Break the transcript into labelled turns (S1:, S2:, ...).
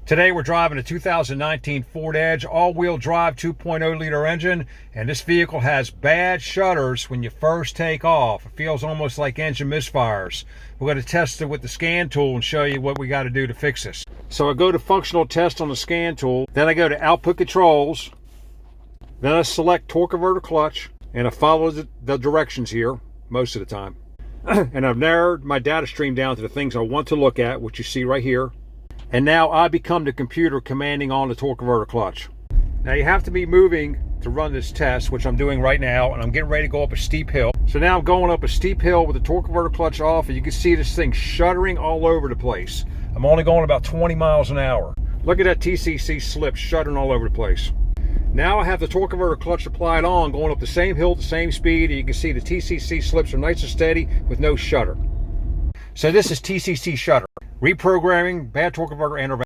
S1: Today we're driving a 2019 Ford Edge all-wheel drive 2.0 liter engine, and this vehicle has bad shutters when you first take off. It feels almost like engine misfires. We're going to test it with the scan tool and show you what we got to do to fix this. So I go to functional test on the scan tool, then I go to output controls, then I select torque converter clutch, and I follow the directions here most of the time. And I've narrowed my data stream down to the things I want to look at, which you see right here. And now I become the computer commanding on the torque converter clutch. Now you have to be moving to run this test, which I'm doing right now, and I'm getting ready to go up a steep hill. So now I'm going up a steep hill with the torque converter clutch off, and you can see this thing shuddering all over the place. I'm only going about 20 miles an hour. Look at that TCC slip shuddering all over the place. Now I have the torque converter clutch applied on, going up the same hill at the same speed, and you can see the TCC slips are nice and steady with no shudder. So this is TCC shutter. Reprogramming bad torque converter intervention.